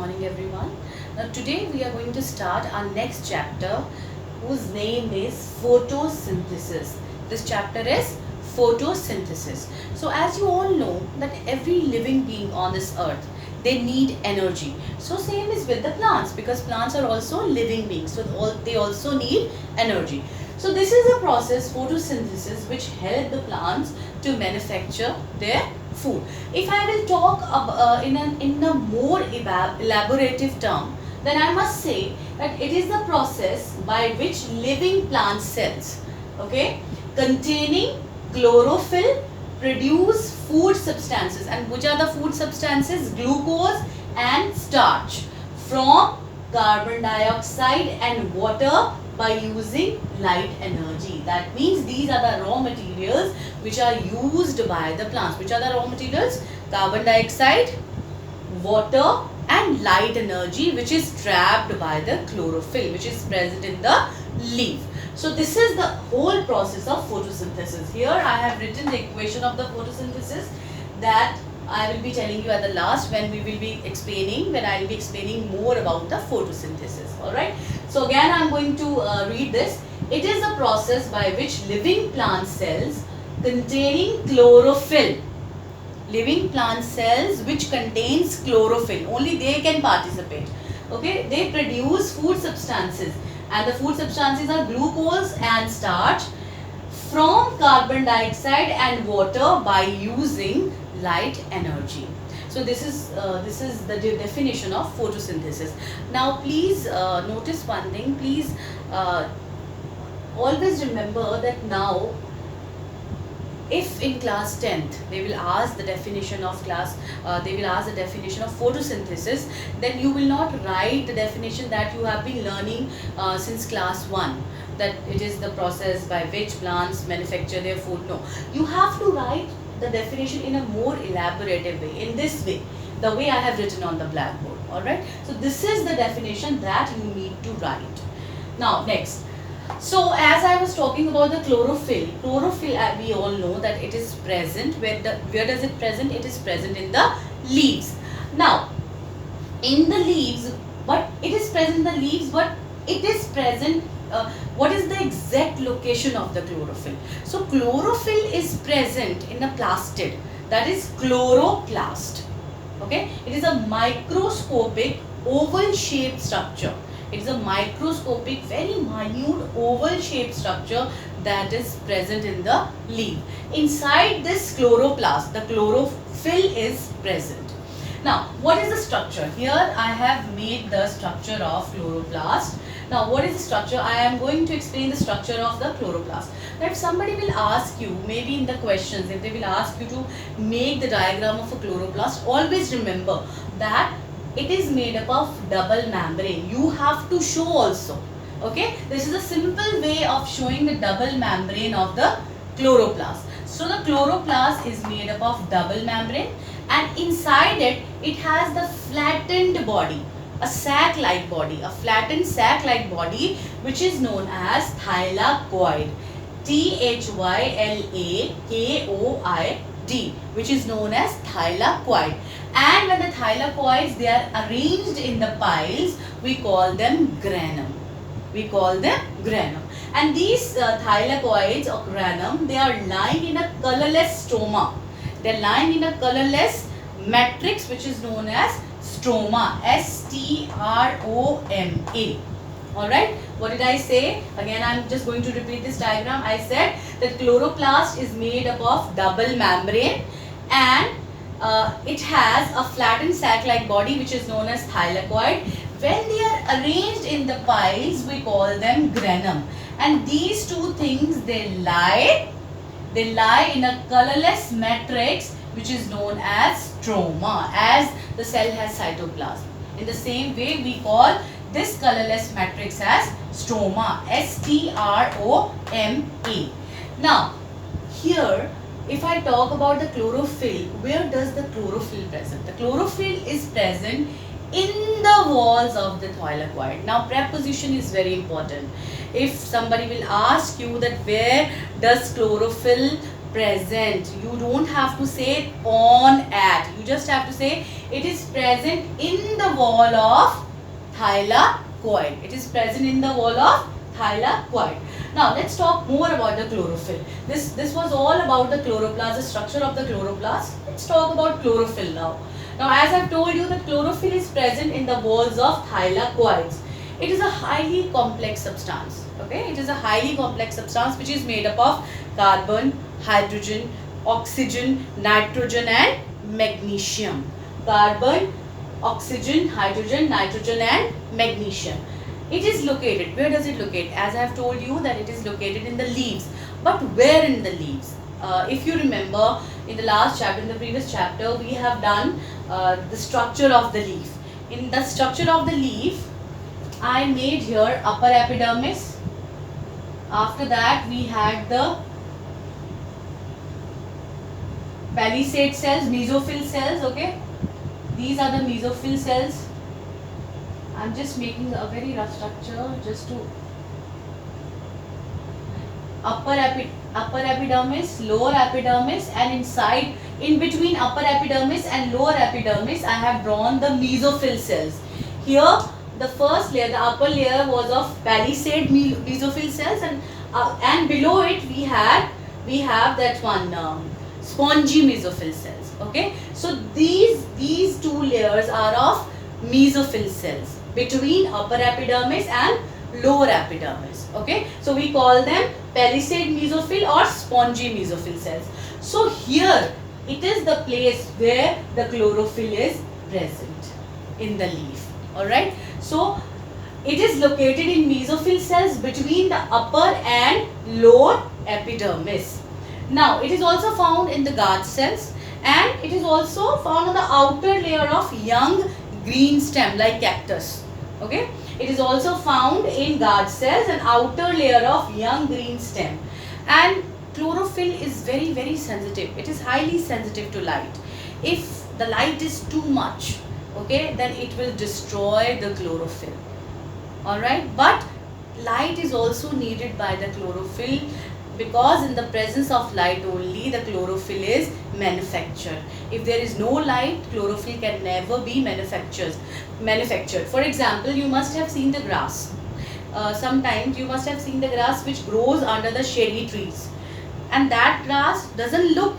morning everyone. Now today we are going to start our next chapter whose name is photosynthesis. This chapter is photosynthesis. So as you all know that every living being on this earth, they need energy. So same is with the plants, because plants are also living beings, so they also need energy. So this is a process, photosynthesis, which help the plants to manufacture their food. If I will talk in a more elaborative term, then I must say that it is the process by which living plant cells, okay, containing chlorophyll, produce food substances. And which are the food substances? Glucose and starch from carbon dioxide and water by using light energy. That means these are the raw materials which are used by the plants. Which are the raw materials? Carbon dioxide, water and light energy, which is trapped by the chlorophyll, which is present in the leaf. So this is the whole process of photosynthesis. Here I have written the equation of the photosynthesis that I will be telling you at the last when I will be explaining more about the photosynthesis. Alright. So again I am going to read this. It is a process by which living plant cells containing chlorophyll, living plant cells which contains chlorophyll, only they can participate. Okay, they produce food substances, and the food substances are glucose and starch from carbon dioxide and water by using light energy. So this is the definition of photosynthesis. Now please notice one thing. Please always remember that now, if in class 10th they will ask the definition of photosynthesis, then you will not write the definition that you have been learning since class 1, that it is the process by which plants manufacture their food. No, you have to write the definition in a more elaborative way, in this way, the way I have written on the blackboard. Alright, so this is the definition that you need to write. Now next, so as I was talking about the chlorophyll, we all know that it is present. Where does it present? It is present in the leaves. Now in the leaves, but it is present in the leaves, but it is present. What is the exact location of the chlorophyll? So chlorophyll is present in a plastid, that is chloroplast. Okay, it is a microscopic oval shaped structure. It is a microscopic, very minute oval shaped structure that is present in the leaf. Inside this chloroplast, the chlorophyll is present. Now, what is the structure? Here I have made the structure of chloroplast. Now, what is the structure? I am going to explain the structure of the chloroplast. Now, if somebody will ask you, maybe in the questions, if they will ask you to make the diagram of a chloroplast, always remember that it is made up of double membrane. You have to show also. Okay, this is a simple way of showing the double membrane of the chloroplast. So the chloroplast is made up of double membrane, and inside it, it has the flattened body, a sac-like body, a flattened sac-like body, which is known as thylakoid. Thylakoid, which is known as thylakoid. And when the thylakoids, they are arranged in the piles, we call them granum. And these thylakoids or granum, they are lying in a colorless stroma. They are lying in a colorless matrix, which is known as stroma. S-T-R-O-M-A. Alright, what did I say? Again, I am just going to repeat this diagram. I said that chloroplast is made up of double membrane, and it has a flattened sac-like body, which is known as thylakoid. When they are arranged in the piles, we call them granum. And these two things, they lie in a colorless matrix, which is known as stroma, as the cell has cytoplasm. In the same way, we call this colorless matrix as stroma. S-T-R-O-M-A. Now, here, if I talk about the chlorophyll, where does the chlorophyll present? The chlorophyll is present in the walls of the thylakoid. Now, preposition is very important. If somebody will ask you that where does chlorophyll present, you don't have to say on at. You just have to say it is present in the wall of thylakoid. It is present in the wall of thylakoid. Now let's talk more about the chlorophyll. This was all about the chloroplast, the structure of the chloroplast. Let's talk about chlorophyll now. Now as I've told you that chlorophyll is present in the walls of thylakoids. It is a highly complex substance. Okay, it is a highly complex substance which is made up of carbon, hydrogen, oxygen, nitrogen and magnesium. Carbon, oxygen, hydrogen, nitrogen and magnesium. It is located, where does it locate? As I have told you that it is located in the leaves. But where in the leaves? If you remember in the last chapter, in the previous chapter, we have done the structure of the leaf. In the structure of the leaf, I made here upper epidermis. After that, we had the palisade cells, mesophyll cells, okay. These are the mesophyll cells. I'm just making a very rough structure just to upper epidermis, lower epidermis, and inside, in between upper epidermis and lower epidermis, I have drawn the mesophyll cells. Here, the first layer, the upper layer was of palisade mesophyll cells, and below it we have that one spongy mesophyll cells. Okay, so these two layers are of mesophyll cells between upper epidermis and lower epidermis. Okay, so we call them palisade mesophyll or spongy mesophyll cells. So here it is the place where the chlorophyll is present in the leaf. Alright, so it is located in mesophyll cells between the upper and lower epidermis. Now it is also found in the guard cells, and it is also found on the outer layer of young green stem like cactus. Okay, it is also found in guard cells and outer layer of young green stem. And chlorophyll is very, very sensitive. It is highly sensitive to light. If the light is too much, okay, then it will destroy the chlorophyll. Alright, but light is also needed by the chlorophyll, because in the presence of light only the chlorophyll is manufactured. If there is no light, chlorophyll can never be manufactured. For example, you must have seen the grass. Sometimes you must have seen the grass which grows under the shady trees, and that grass doesn't look,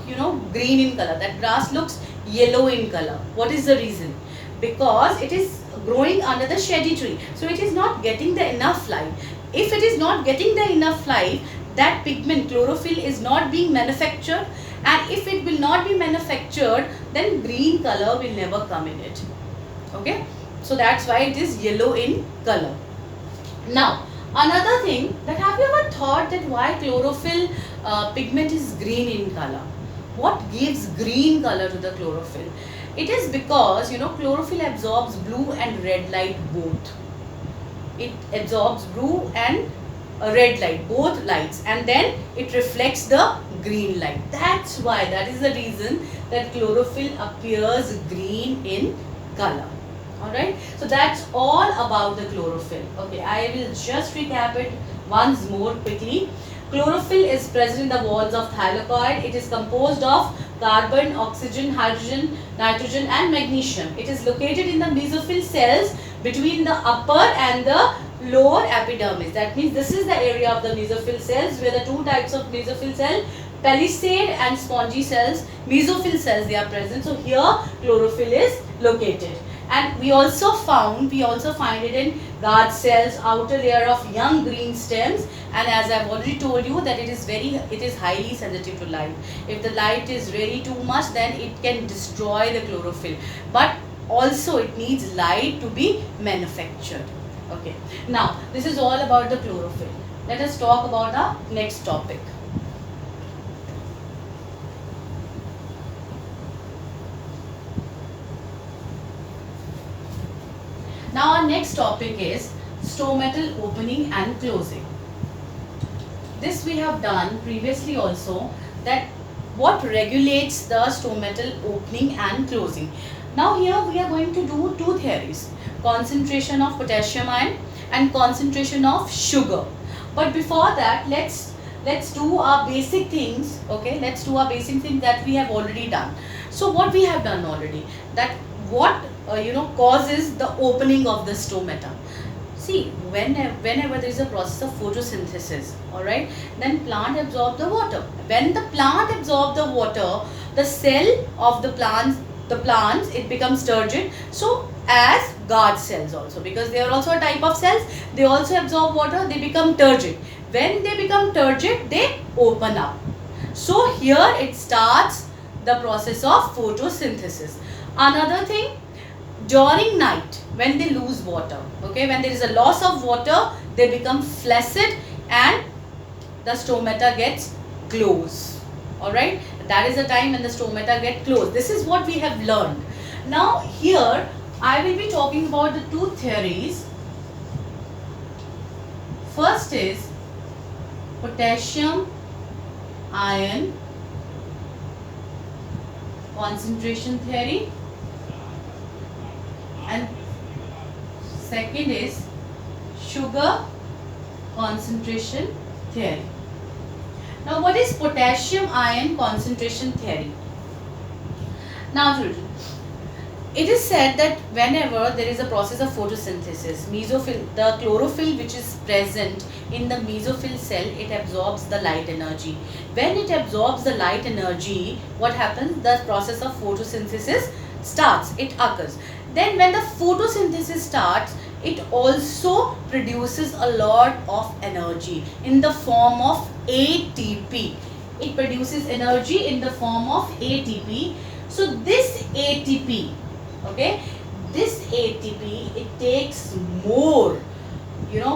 green in color. That grass looks yellow in color. What is the reason? Because it is growing under the shady tree, so it is not getting the enough light. If it is not getting the enough light, that pigment chlorophyll is not being manufactured, and if it will not be manufactured, then green color will never come in it. Okay, so that's why it is yellow in color. Now another thing, that have you ever thought that why chlorophyll pigment is green in color? What gives green color to the chlorophyll? It is because chlorophyll absorbs blue and red light both. It absorbs blue and red light, both lights, and then it reflects the green light. That's why, that is the reason that chlorophyll appears green in color. Alright, so that's all about the chlorophyll. Okay, I will just recap it once more quickly. Chlorophyll is present in the walls of thylakoid. It is composed of carbon, oxygen, hydrogen, nitrogen and magnesium. It is located in the mesophyll cells between the upper and the lower epidermis. That means this is the area of the mesophyll cells where the two types of mesophyll cell, palisade and spongy cells, mesophyll cells, they are present. So here chlorophyll is located. And we also find it in guard cells, outer layer of young green stems, and as I have already told you that it is highly sensitive to light. If the light is really too much, then it can destroy the chlorophyll. But also it needs light to be manufactured. Okay. Now this is all about the chlorophyll. Let us talk about our next topic. Now our next topic is stomatal opening and closing. This we have done previously also, that what regulates the stomatal opening and closing. Now here we are going to do two theories, concentration of potassium ion and concentration of sugar. But before that, let's do our basic things. Okay, let's do our basic things that we have already done. So what we have done already, that what causes the opening of the stomata. See, whenever there is a process of photosynthesis, all right, then plant absorb the water. When the plant absorb the water, the cell of the plants, it becomes turgid. So as guard cells also, because they are also a type of cells, they also absorb water, they become turgid. When they become turgid, they open up. So here it starts the process of photosynthesis. Another thing, during night, when they lose water, okay, when there is a loss of water, they become flaccid and the stomata gets closed. Alright, that is the time when the stomata get closed. This is what we have learned. Now here I will be talking about the two theories. First is potassium ion concentration theory, and second is sugar concentration theory. Now what is potassium ion concentration theory? Now children, it is said that whenever there is a process of photosynthesis, mesophyll, the chlorophyll which is present in the mesophyll cell, it absorbs the light energy. When it absorbs the light energy, what happens? The process of photosynthesis starts, it occurs. Then when the photosynthesis starts, it also produces a lot of energy in the form of ATP. It produces energy in the form of ATP. So this ATP, okay, this ATP, it takes more,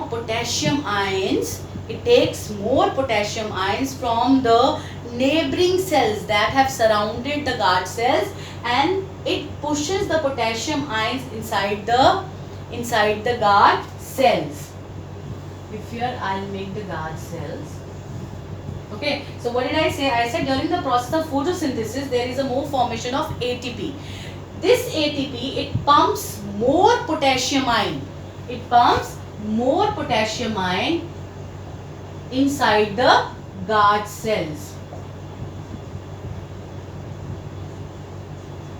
potassium ions. It takes more potassium ions from the neighboring cells that have surrounded the guard cells, and it pushes the potassium ions inside the guard cells. If here I'll make the guard cells. Okay, so what did I say? I said during the process of photosynthesis there is a more formation of ATP. This ATP, it pumps more potassium ion. It pumps more potassium ion inside the guard cells.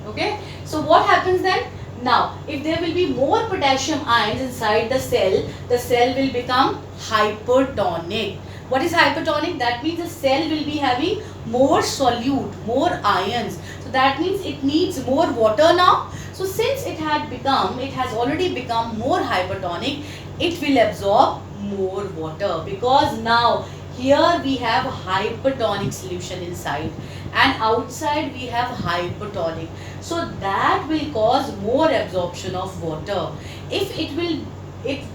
Okay, so what happens then? Now, if there will be more potassium ions inside the cell will become hypertonic. What is hypertonic? That means the cell will be having more solute, more ions. So that means it needs more water now. So since it has already become more hypertonic, it will absorb more water, because now here we have hypertonic solution inside and outside we have hypotonic. So that will cause more absorption of water. If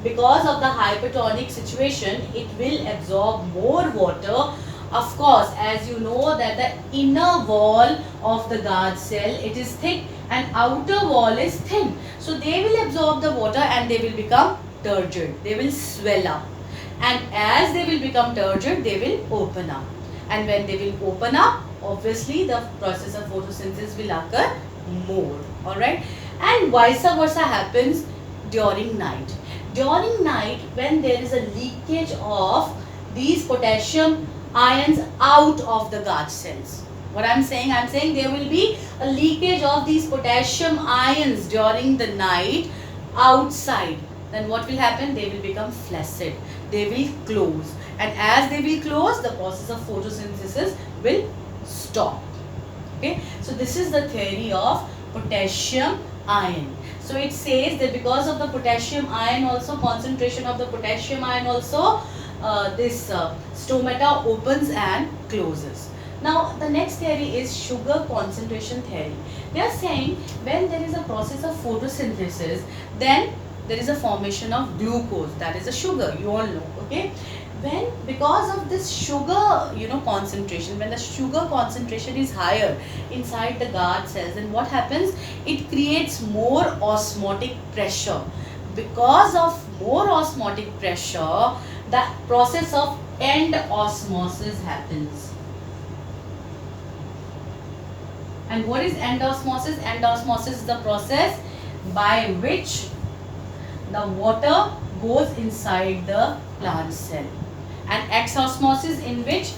because of the hypertonic situation, it will absorb more water. Of course, as you know that the inner wall of the guard cell, it is thick and outer wall is thin. So they will absorb the water and they will become turgid. They will swell up. And as they will become turgid, they will open up. And when they will open up, obviously the process of photosynthesis will occur more. Alright. And vice versa happens during night. During night, when there is a leakage of these potassium ions out of the guard cells. What I'm saying there will be a leakage of these potassium ions during the night outside. Then what will happen? They will become flaccid. They will close. And as they will close, the process of photosynthesis will stop. Okay. So this is the theory of potassium ion. So it says that because of the potassium ion also, concentration of the potassium ion also, this stomata opens and closes. Now the next theory is sugar concentration theory. They are saying when there is a process of photosynthesis, then there is a formation of glucose, that is a sugar, you all know, okay. Because of this sugar, concentration, when the sugar concentration is higher inside the guard cells, then what happens? It creates more osmotic pressure. Because of more osmotic pressure, the process of end osmosis happens. And what is end osmosis? End osmosis is the process by which the water goes inside the plant cell. And exosmosis, in which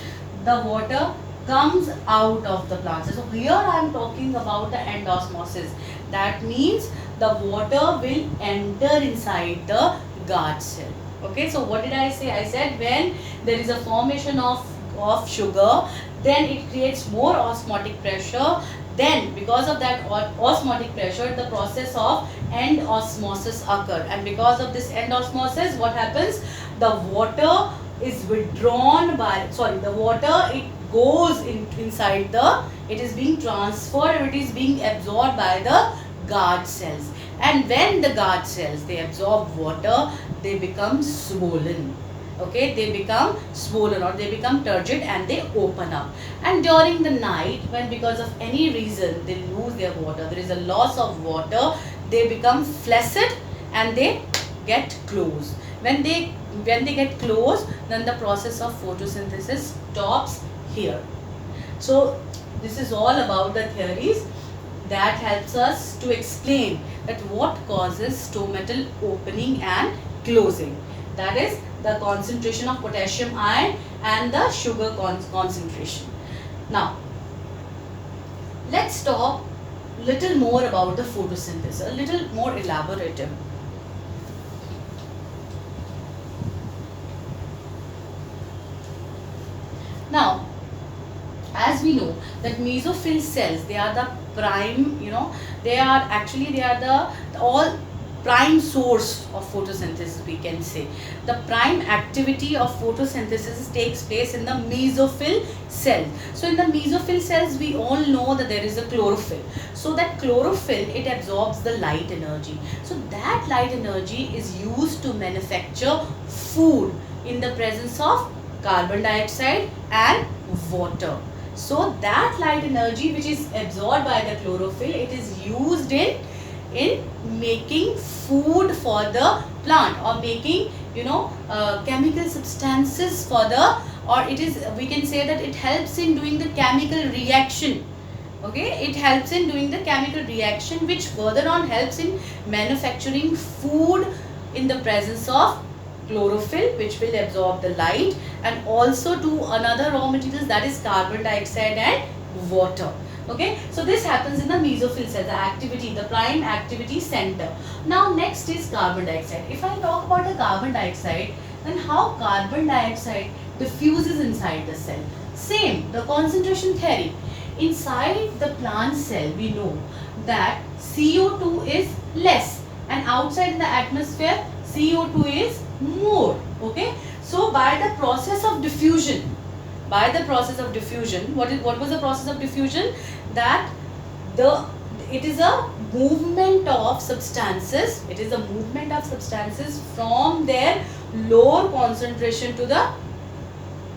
the water comes out of the plant cell. So here I am talking about the endosmosis. That means the water will enter inside the guard cell. Okay, so what did I say? I said when there is a formation of sugar, then it creates more osmotic pressure. Then because of that osmotic pressure, the process of endosmosis occur, and because of this endosmosis, what happens? The water is withdrawn by, the water, it goes inside the, it is being transferred, or it is being absorbed by the guard cells. And when the guard cells, they absorb water, they become swollen. Okay, they become swollen, or they become turgid, and they open up. And during the night, when because of any reason they lose their water, there is a loss of water, they become flaccid and they get closed. When they get closed, then the process of photosynthesis stops here. So this is all about the theories that helps us to explain that what causes stomatal opening and closing. That is the concentration of potassium ion and the sugar concentration. Now, let's talk little more about the photosynthesis, a little more elaborative. Now, as we know that mesophyll cells, they are the prime, they are the all prime source of photosynthesis, we can say. The prime activity of photosynthesis takes place in the mesophyll cell. So in the mesophyll cells, we all know that there is a chlorophyll. So that chlorophyll, it absorbs the light energy. So that light energy is used to manufacture food in the presence of carbon dioxide and water. So that light energy which is absorbed by the chlorophyll, it is used in making food for the plant, or making chemical substances for the, or it is, we can say that it helps in doing the chemical reaction. Okay, it helps in doing the chemical reaction, which further on helps in manufacturing food in the presence of chlorophyll, which will absorb the light, and also to another raw materials, that is carbon dioxide and water. Okay, so this happens in the mesophyll cell, the activity, the prime activity center. Now next is carbon dioxide. If I talk about the carbon dioxide, then how carbon dioxide diffuses inside the cell. Same, the concentration theory. Inside the plant cell, we know that CO2 is less, and outside in the atmosphere, CO2 is more. Okay, so by the process of diffusion, what was the process of diffusion? That it is a movement of substances. It is a movement of substances from their lower concentration to the,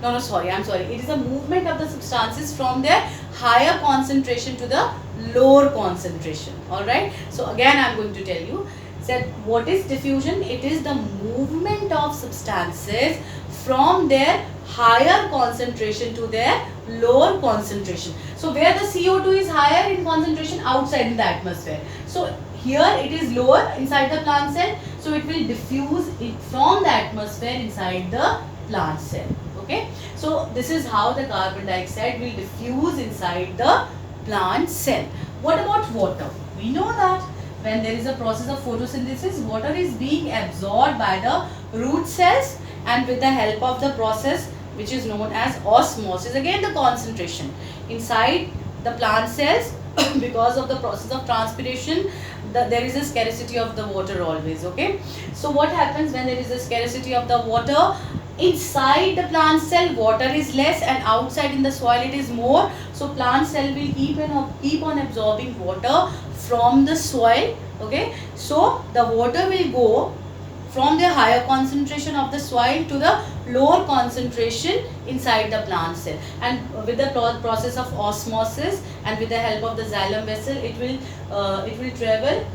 it is a movement of the substances from their higher concentration to the lower concentration. Alright, so again I am going to tell you that what is diffusion? It is the movement of substances from their higher concentration to their lower concentration. So where the CO2 is higher in concentration, outside in the atmosphere. So here it is lower inside the plant cell, so it will diffuse it from the atmosphere inside the plant cell. Okay, so this is how the carbon dioxide will diffuse inside the plant cell. What about water? We know that when there is a process of photosynthesis, water is being absorbed by the root cells, and with the help of the process which is known as osmosis, again the concentration inside the plant cells because of the process of transpiration, there is a scarcity of the water always. Okay, so what happens when there is a scarcity of the water? Inside the plant cell, water is less, and outside in the soil it is more. So plant cell will keep on absorbing water from the soil. Okay, so the water will go from the higher concentration of the soil to the lower concentration inside the plant cell, and with the process of osmosis and with the help of the xylem vessel, it will travel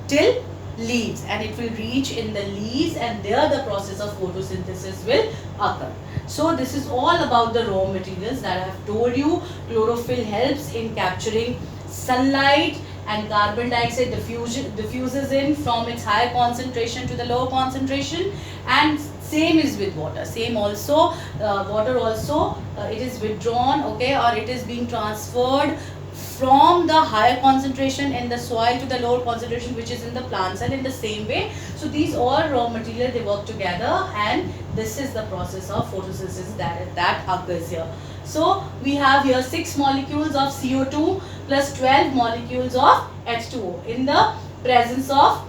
till leaves, and it will reach in the leaves, and there the process of photosynthesis will occur. So this is all about the raw materials that I have told you. Chlorophyll helps in capturing sunlight, and carbon dioxide diffuses in from its higher concentration to the lower concentration, and same is with water. Same also, water also, it is withdrawn, okay, or it is being transferred from the higher concentration in the soil to the lower concentration which is in the plant cell in the same way. So these all raw material, they work together, and this is the process of photosynthesis that occurs here. So we have here 6 molecules of CO2 plus 12 molecules of H2O in the presence of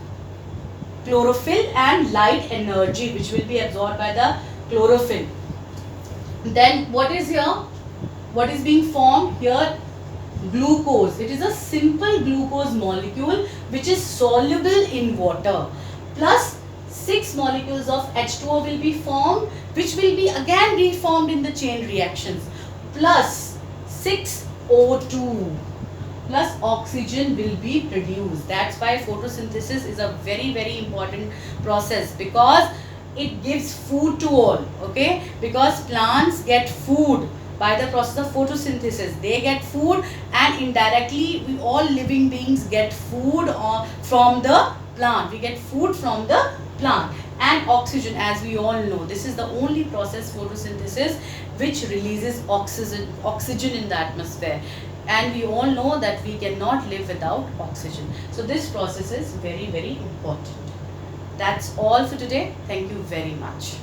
chlorophyll and light energy which will be absorbed by the chlorophyll. Then what is here? What is being formed here? Glucose. It is a simple glucose molecule which is soluble in water, plus 6 molecules of H2O will be formed, which will be again reformed in the chain reactions, plus 6 O2 plus oxygen will be produced. That's why photosynthesis is a very, very important process, because it gives food to all, okay, because plants get food by the process of photosynthesis. They get food, and indirectly we all living beings get food from the plant. We get food from the plant. And oxygen, as we all know, this is the only process, photosynthesis, which releases oxygen in the atmosphere, and we all know that we cannot live without oxygen. So this process is very, very important. That's all for today. Thank you very much.